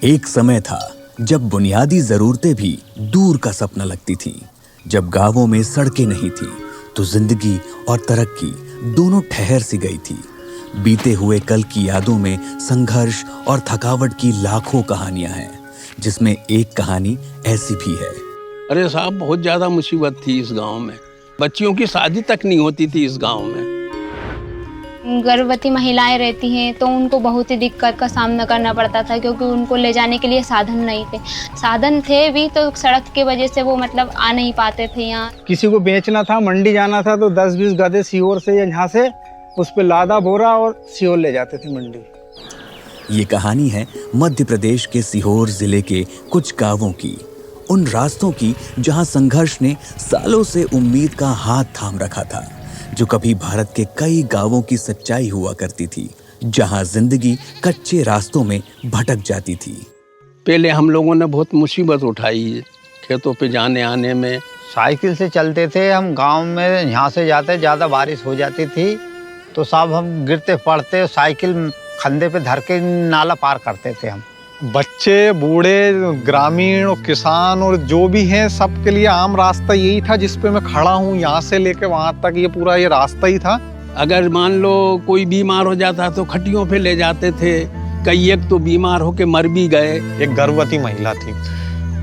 एक समय था जब बुनियादी जरूरतें भी दूर का सपना लगती थी। जब गांवों में सड़कें नहीं थी तो जिंदगी और तरक्की दोनों ठहर सी गई थी। बीते हुए कल की यादों में संघर्ष और थकावट की लाखों कहानियां हैं, जिसमें एक कहानी ऐसी भी है। अरे साहब, बहुत ज्यादा मुसीबत थी इस गांव में। बच्चियों की शादी तक नहीं होती थी इस गांव में। गर्भवती महिलाएं रहती हैं तो उनको बहुत ही दिक्कत का सामना करना पड़ता था, क्योंकि उनको ले जाने के लिए साधन नहीं थे। साधन थे भी तो सड़क की वजह से वो आ नहीं पाते थे यहाँ। किसी को बेचना था, मंडी जाना था तो 10-20 गधे सीहोर से या यहाँ से उस पे लादा बोरा और सीहोर ले जाते थे मंडी। ये कहानी है मध्य प्रदेश के सीहोर जिले के कुछ गांवों की, उन रास्तों की जहां संघर्ष ने सालों से उम्मीद का हाथ थाम रखा था, जो कभी भारत के कई गांवों की सच्चाई हुआ करती थी, जहां जिंदगी कच्चे रास्तों में भटक जाती थी। पहले हम लोगों ने बहुत मुसीबत उठाई खेतों पे जाने आने में। साइकिल से चलते थे हम गांव में, यहाँ से जाते ज़्यादा बारिश हो जाती थी तो साहब हम गिरते पड़ते, साइकिल कंधे पे धर के नाला पार करते थे हम। बच्चे, बूढ़े, ग्रामीण और किसान और जो भी हैं, सबके लिए आम रास्ता यही था जिस पे मैं खड़ा हूँ। यहाँ से लेके वहाँ तक ये पूरा ये रास्ता ही था। अगर मान लो कोई बीमार हो जाता तो खटियों पे ले जाते थे। कई एक तो बीमार होके मर भी गए। एक गर्भवती महिला थी,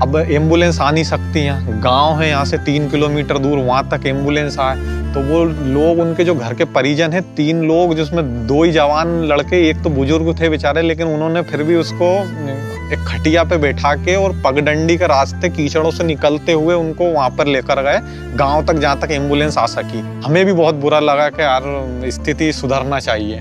अब एम्बुलेंस आ नहीं सकती हैं, गांव है यहाँ से 3 किलोमीटर दूर, वहाँ तक एम्बुलेंस आए तो वो लोग, उनके जो घर के परिजन हैं, 3 लोग जिसमें 2 ही जवान लड़के, एक तो बुजुर्ग थे बेचारे, लेकिन उन्होंने फिर भी उसको एक खटिया पे बैठा के और पगडंडी के रास्ते कीचड़ों से निकलते हुए उनको वहाँ पर लेकर गए गांव तक, जहाँ तक एम्बुलेंस आ सकी। हमें भी बहुत बुरा लगा कि यार स्थिति सुधरना चाहिए।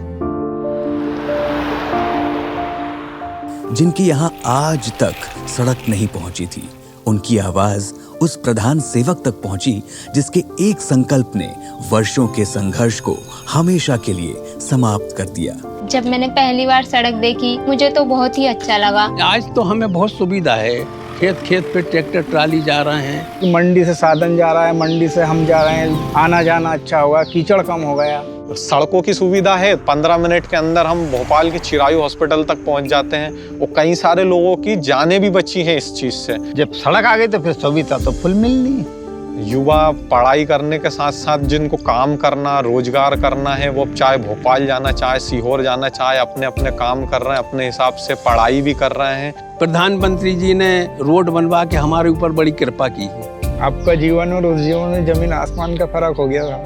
जिनकी यहाँ आज तक सड़क नहीं पहुंची थी, उनकी आवाज उस प्रधान सेवक तक पहुंची जिसके एक संकल्प ने वर्षों के संघर्ष को हमेशा के लिए समाप्त कर दिया। जब मैंने पहली बार सड़क देखी मुझे तो बहुत ही अच्छा लगा। आज तो हमें बहुत सुविधा है, खेत खेत पे ट्रैक्टर ट्राली जा रहे हैं। मंडी से साधन जा रहा है, मंडी से हम जा रहे हैं, आना जाना अच्छा हुआ, कीचड़ कम हो गया। सड़कों की सुविधा है, 15 मिनट के अंदर हम भोपाल के चिरायु हॉस्पिटल तक पहुंच जाते हैं और कई सारे लोगों की जानें भी बची हैं इस चीज से। जब सड़क आ गई तो फिर सुविधा तो फुल मिलनी। युवा पढ़ाई करने के साथ साथ जिनको काम करना, रोजगार करना है, वो चाहे भोपाल जाना, चाहे सीहोर जाना, चाहे अपने अपने काम कर रहे हैं, अपने हिसाब से पढ़ाई भी कर रहे हैं। प्रधानमंत्री जी ने रोड बनवा के हमारे ऊपर बड़ी कृपा की है। आपका जीवन और उस जीवन में जमीन आसमान का फर्क हो गया था।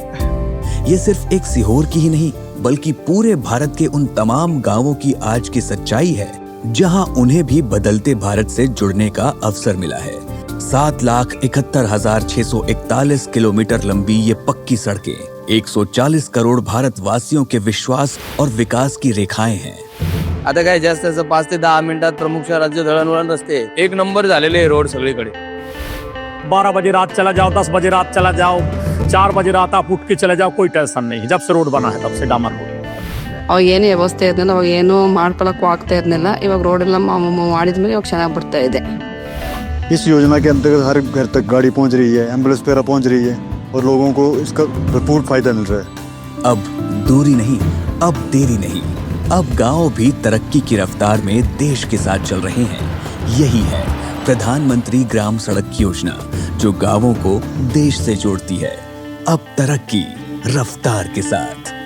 ये सिर्फ एक सीहोर की ही नहीं, बल्कि पूरे भारत के उन तमाम गांवों की आज की सच्चाई है, जहां उन्हें भी बदलते भारत से जुड़ने का अवसर मिला है। 7,71,641 किलोमीटर लंबी ये पक्की सड़कें 140 करोड़ भारतवासियों के विश्वास और विकास की रेखाएं हैं। आता काय जास्त 5 ते 10 मिनिटात प्रमुख शहराचे दळणवळण रस्ते एक नंबर झालेले रोड सगळीकडे। 12 बजे रात चला जाओ, 10 बजे रात चला जाओ, 4 बजे रात आप उठ के चले जाओ, कोई टेंशन नहीं। जब से रोड बना है तब से डामर रोड। ಅವಾಗ ಏನು ವ್ಯವಸ್ಥೆ ಇರಲಿಲ್ಲ, ಅವಾಗ ಏನು ಮಾಡ್ಕೊಳ್ಳೋಕ್ಕೂ ಆಗ್ತಾ ಇರಲಿಲ್ಲ। ಇವಾಗ ರೋಡ್ ಎಲ್ಲ ಮಾಡಿದ್ಮೇಲೆ ಇವಾಗ ಚೆನ್ನಾಗಿ ಬರ್ತಾ ಇದೆ। इस योजना के अंतर्गत हर घर तक गाड़ी पहुंच रही है, एम्बुलेंस वगैरह पहुंच रही है और लोगों को इसका भरपूर फायदा मिल रहा है। अब दूरी नहीं, अब देरी नहीं, अब गांव भी तरक्की की रफ्तार में देश के साथ चल रहे हैं। यही है प्रधानमंत्री ग्राम सड़क योजना, जो गांवों को देश से जोड़ती है। अब तरक्की रफ्तार के साथ।